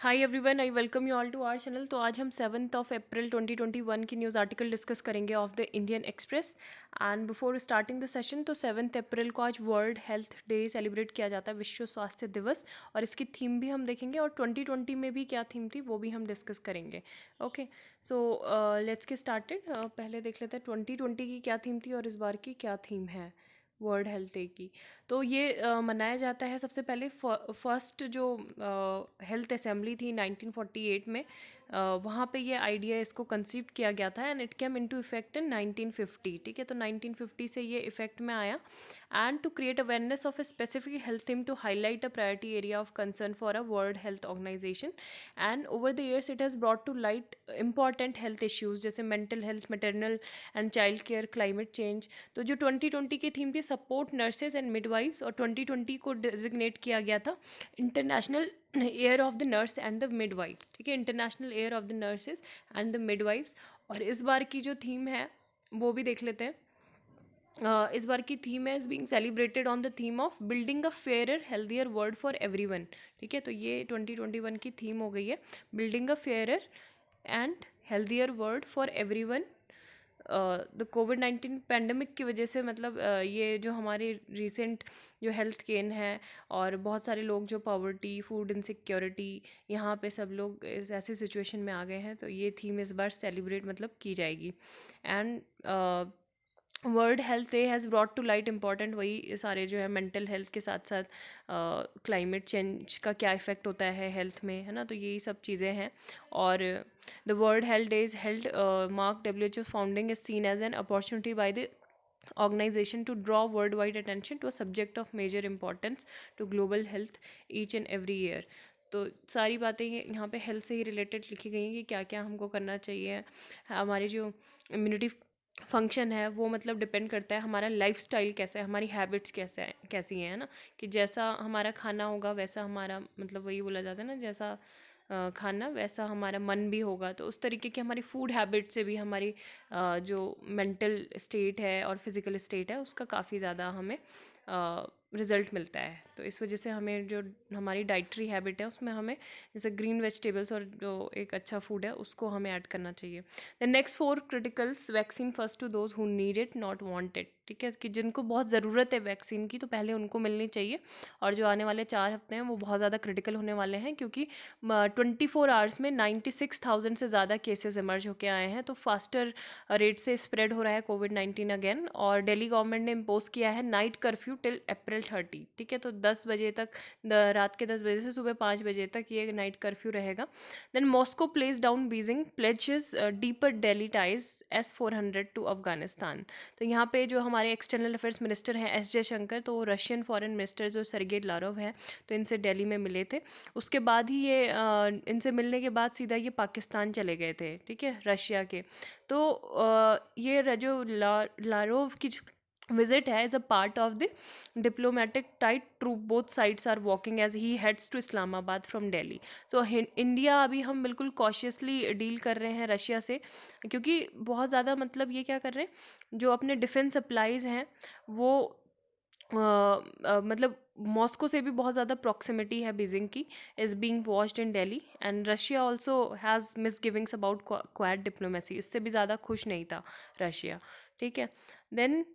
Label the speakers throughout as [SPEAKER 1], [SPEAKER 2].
[SPEAKER 1] Hi everyone, I welcome you all to our channel. तो आज हम 7 अप्रैल 2021 की न्यूज़ आर्टिकल डिस्कस करेंगे of the Indian Express. And before starting the session, तो 7 अप्रैल को आज वर्ल्ड हेल्थ डे सेलिब्रेट किया जाता है, विश्व स्वास्थ्य दिवस। और इसकी थीम भी हम देखेंगे और 2020 में भी क्या थीम थी वो भी हम डिस्कस करेंगे। Okay, so let's get started. पहले देख लेते हैं 2020 की क्या थीम थी और इस बार की क्या थीम है वर्ल्ड हेल्थ डे की। तो ये मनाया जाता है सबसे पहले फर्स्ट जो हेल्थ असेंबली थी 1948 में, वहाँ पे ये आइडिया इसको कंसीव किया गया था and it came into effect in 1950। ठीक है, तो 1950 से ये इफेक्ट में आया and to create awareness of a specific health theme to highlight a priority area of concern for a world health organization. And over the years it has brought to light important health issues जैसे mental health, maternal and child care, climate change. तो जो 2020 की theme थी support nurses and midwives, और 2020 को designate किया गया था international year of the nurse and the midwives. ठीक है, international year of the nurses and the midwives. और इस बार की जो थीम है वो भी देख लेते हैं। इस बार की थीम है is being celebrated on the theme of building a fairer healthier world for everyone. ठीक है, तो ये 2021 की थीम हो गई है, building a fairer and healthier world for everyone. The covid pandemic की वजह से मतलब ये जो हमारे रिसेंट जो हेल्थ गेन है और बहुत सारे लोग जो पॉवर्टी, फूड इनसिक्योरिटी, यहाँ पे सब लोग इस ऐसे सिचुएशन में आ गए हैं, तो ये थीम इस बार सेलिब्रेट मतलब की जाएगी। And world health day has brought to light important वही सारे जो है मेंटल हेल्थ के साथ साथ क्लाइमेट चेंज का क्या इफ़ेक्ट होता है हेल्थ में, है ना, तो यही सब चीज़ें हैं। और the world health day is held mark WHO founding is seen as an opportunity by the organization to draw worldwide attention to a subject of major importance to global health each and every year। तो सारी बातें यहाँ पे health से ही related लिखी गई हैं कि क्या क्या हमको करना चाहिए। हमारी जो इम्यूनिटी फंक्शन है वो मतलब डिपेंड करता है हमारा लाइफस्टाइल कैसा है, हमारी हैबिट्स कैसी हैं, है ना, कि जैसा हमारा खाना होगा वैसा हमारा मतलब वही बोला जाता है ना, जैसा खाना वैसा हमारा मन भी होगा। तो उस तरीके की हमारी फूड हैबिट से भी हमारी जो मेंटल स्टेट है और फिज़िकल स्टेट है उसका काफ़ी ज़्यादा हमें रिज़ल्ट मिलता है। तो इस वजह से हमें जो हमारी डाइटरी हैबिट है उसमें हमें जैसे ग्रीन वेजिटेबल्स और जो एक अच्छा फूड है उसको हमें ऐड करना चाहिए। The next 4 criticals vaccine first to those who need it not want it. ठीक है, कि जिनको बहुत ज़रूरत है वैक्सीन की तो पहले उनको मिलनी चाहिए। और जो आने वाले 4 हफ्ते हैं वो बहुत ज़्यादा क्रिटिकल होने वाले हैं, क्योंकि 24 आवर्स में 96,000 से ज़्यादा केसेस इमर्ज होकर आए हैं। तो फास्टर रेट से स्प्रेड हो रहा है कोविड-19 अगेन। और दिल्ली गवर्नमेंट ने इम्पोज किया है नाइट कर्फ्यू टिल अप्रैल 30। ठीक है, तो 10 बजे तक, रात के 10 बजे से सुबह 5 बजे तक ये नाइट कर्फ्यू रहेगा। Then Moscow plays down Beijing pledges deeper Delhi ties S-400 to Afghanistan. तो यहाँ पे जो हमारे एक्सटर्नल अफेयर्स मिनिस्टर हैं S जयशंकर, तो रशियन फॉरेन मिनिस्टर जो सर्गेई लारोव हैं, तो इनसे दिल्ली में मिले थे। उसके बाद ही ये इनसे मिलने के बाद सीधा ये पाकिस्तान चले गए थे, ठीक है, रशिया के। तो ये जो लारोव की विजिट है is a part of the diplomatic tightrope both sides are walking as he heads to Islamabad from Delhi. So India अभी हम बिल्कुल कॉशियसली डील कर रहे हैं रशिया से, क्योंकि बहुत ज़्यादा मतलब ये क्या कर रहे हैं, जो अपने डिफेंस सप्लाईज़ हैं वो मतलब मॉस्को से भी बहुत ज़्यादा प्रॉक्सिमिटी है बीजिंग की, is being watched in Delhi. And Russia also has misgivings about Quad diplomacy, इससे भी ज़्यादा खुश नहीं था रशिया। ठीक है, then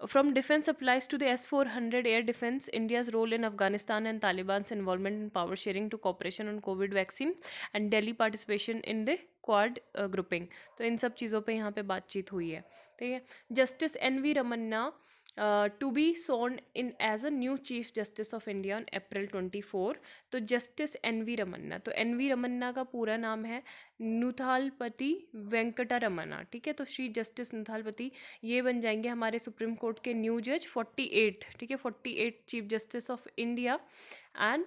[SPEAKER 1] from defense supplies to the S-400 air defense, India's role in Afghanistan and Taliban's involvement in power sharing to cooperation on COVID vaccine and Delhi participation in the Quad grouping। तो इन सब चीज़ों पे यहाँ पे बातचीत हुई है। ठीक है, justice NV Ramana to be sworn in as a new chief justice of India on April 24। तो जस्टिस NV रमन्ना, तो NV रमन्ना का पूरा नाम है नुथालपति वेंकटा रमन्ना। ठीक है, तो श्री जस्टिस नुथालपति ये बन जाएंगे हमारे सुप्रीम कोर्ट के न्यू जज 48। ठीक है, 48 chief justice of India and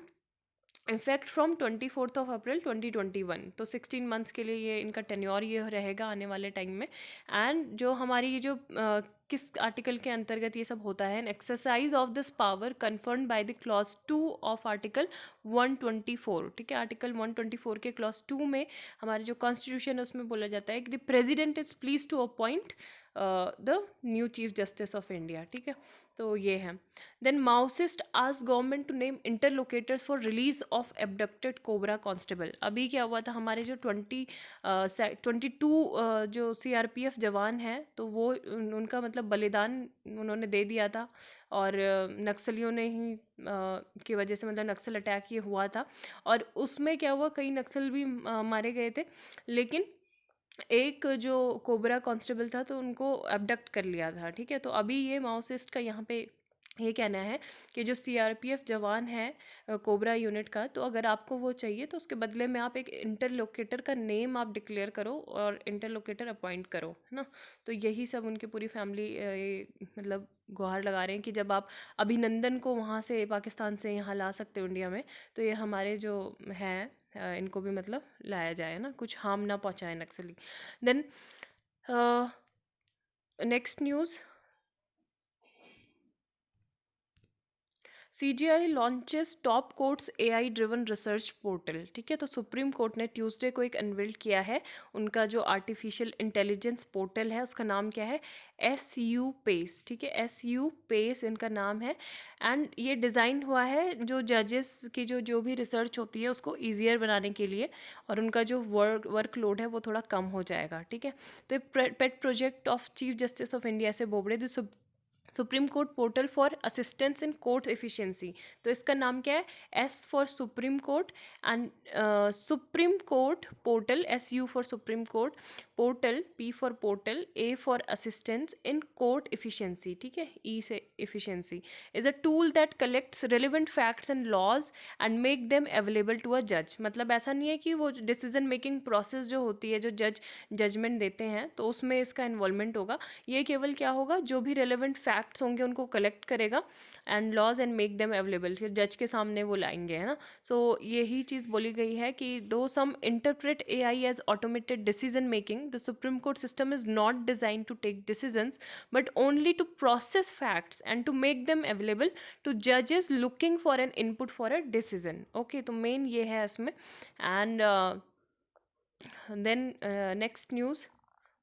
[SPEAKER 1] effect from 24 अप्रैल 2021। तो 16 मंथ्स के लिए ये इनका टेन्योर ये रहेगा आने वाले टाइम में। एंड जो हमारी ये जो किस आर्टिकल के अंतर्गत ये सब होता है? An exercise of this power confirmed by the clause 2 of article 124, ठीक है। आर्टिकल 124 के क्लॉज 2 में हमारे जो कॉन्स्टिट्यूशन है उसमें बोला जाता है कि the president is please to appoint the new chief justice of India, ठीक है। तो ये है। Then maoists ask government to name interlocutors for release of abducted cobra constable. अभी क्या हुआ था, हमारे जो 22 जो सीआरपीएफ जवान हैं, तो वो उनका मतलब बलिदान उन्होंने दे दिया था, और नक्सलियों ने ही की वजह से मतलब नक्सल अटैक ये हुआ था, और उसमें क्या हुआ, कई नक्सल भी मारे गए थे, लेकिन एक जो कोबरा कांस्टेबल था तो उनको अबडक्ट कर लिया था, ठीक है। तो अभी ये माओसिस्ट का यहाँ पे ये कहना है कि जो सीआरपीएफ जवान है कोबरा यूनिट का, तो अगर आपको वो चाहिए तो उसके बदले में आप एक इंटरलोकेटर का नेम आप डिक्लेयर करो और इंटरलोकेटर अपॉइंट करो, है ना। तो यही सब उनकी पूरी फैमिली मतलब गुहार लगा रहे हैं कि जब आप अभिनंदन को वहाँ से पाकिस्तान से यहाँ ला सकते हो इंडिया में, तो ये हमारे जो हैं इनको भी मतलब लाया जाए ना, कुछ हार्म ना पहुँचाए नक्सली। Then next news, CJI launches top court's AI driven research portal, ठीक है। तो सुप्रीम कोर्ट ने ट्यूसडे को एक अनवील्ड किया है उनका जो आर्टिफिशियल इंटेलिजेंस पोर्टल है, उसका नाम क्या है, SU पेस, ठीक है। SU पेस इनका नाम है, एंड ये डिज़ाइन हुआ है जो जजेस की जो भी रिसर्च होती है उसको ईजियर बनाने के लिए, और उनका जो वर्कलोड है वो थोड़ा कम हो जाएगा, ठीक है। तो pet project of chief justice of India से Bobde supreme court portal for assistance in court efficiency. तो इसका नाम क्या है, S for supreme court, and supreme court portal, SU for supreme court portal, P for portal, A for assistance in court efficiency, ठीक है। E से efficiency is a tool that collects relevant facts and laws and make them available to a जज। मतलब ऐसा नहीं है कि वो डिसीजन मेकिंग प्रोसेस जो होती है, जो जजमेंट देते हैं, तो उसमें इसका इन्वॉल्वमेंट होगा। ये केवल क्या होगा, जो भी रेलेवेंट फैक्ट्स होंगे उनको कलेक्ट करेगा and laws and make them available, फिर जज के सामने वो लाएंगे, है ना। सो यही चीज़ बोली गई है कि though some interpret AI as automated decision making, the supreme court system is not design to take decisions but only to process facts and to make them available to जजेस looking for an input for a decision. Okay, तो main ये है इसमें। And then next news,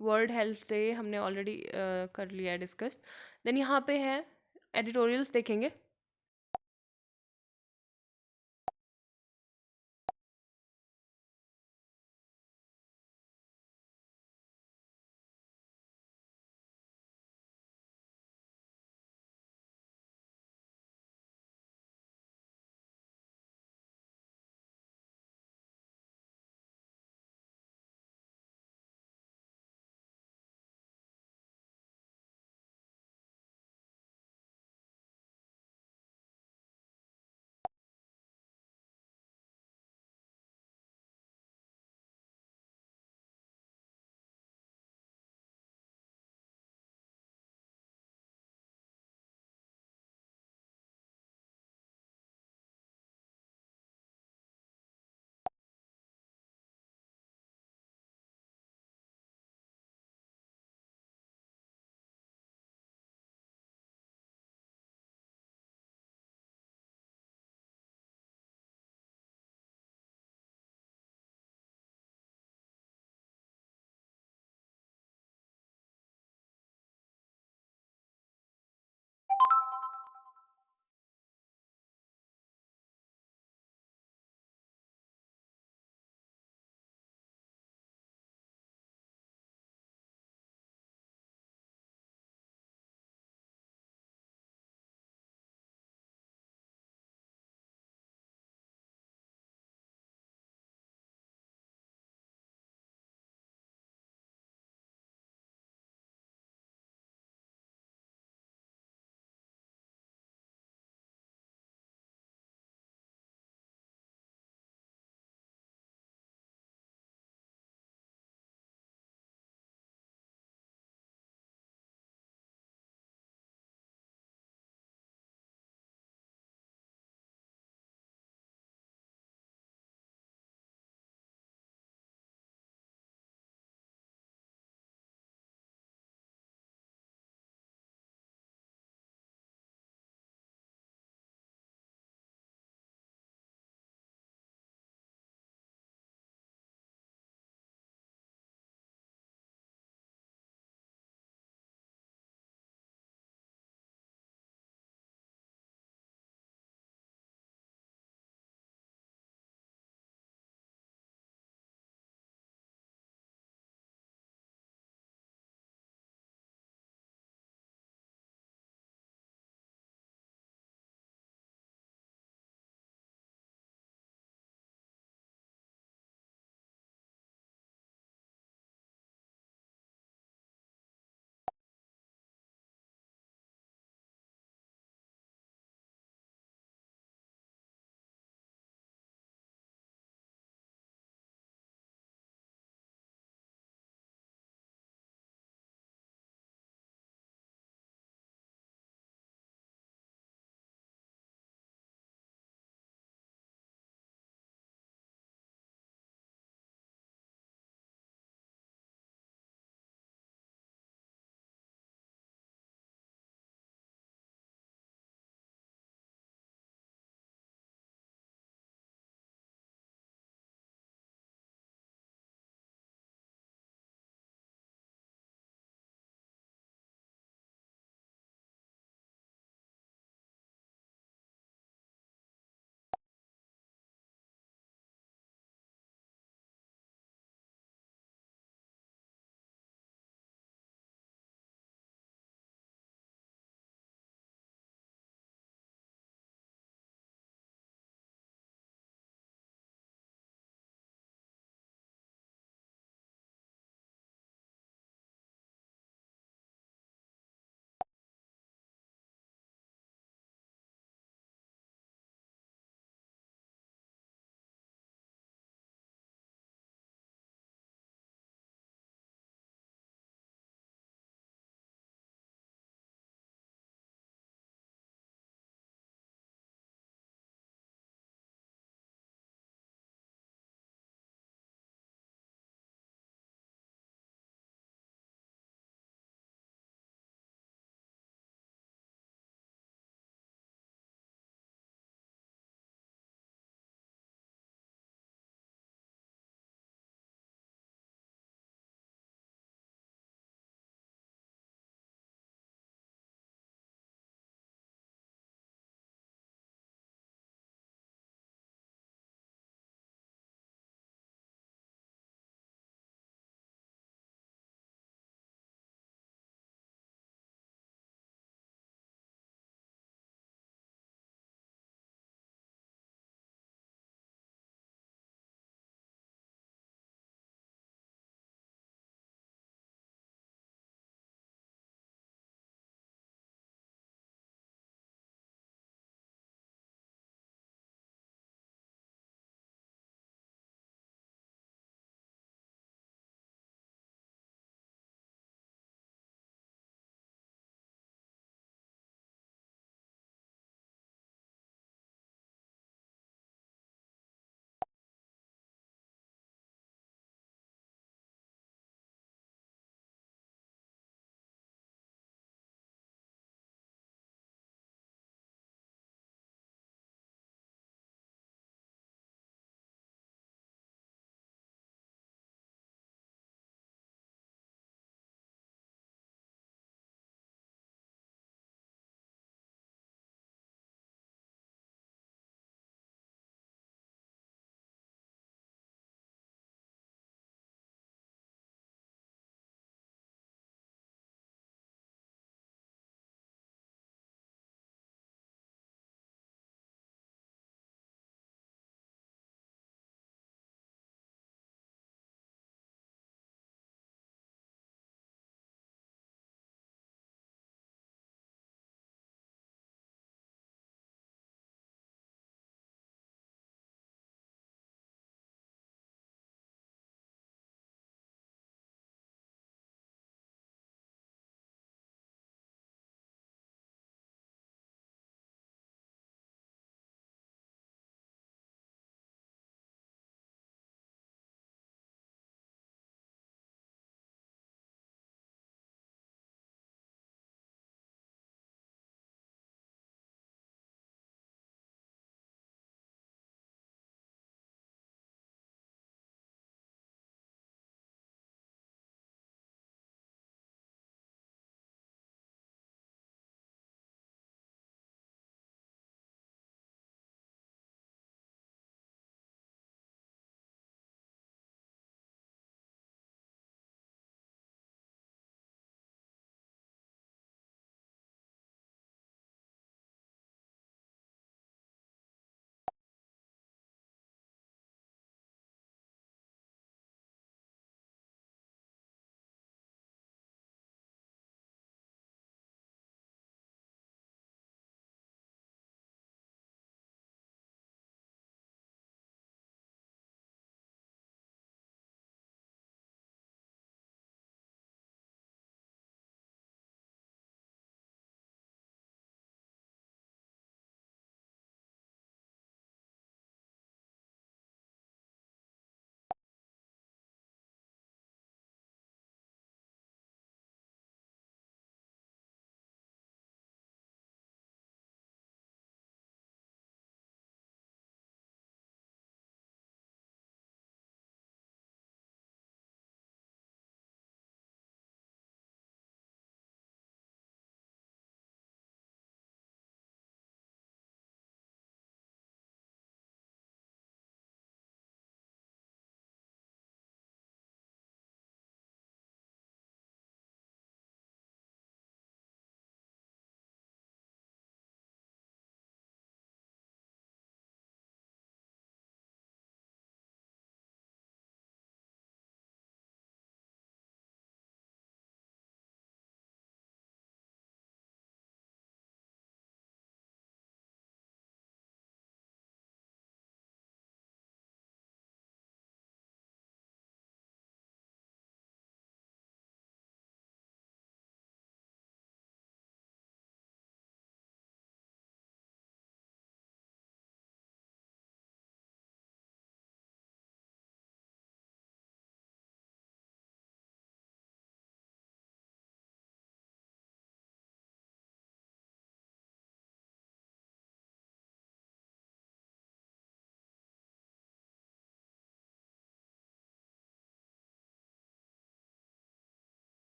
[SPEAKER 1] world health day हमने already कर लिया है discuss. Then यहाँ पे है एडिटोरियल्स देखेंगे।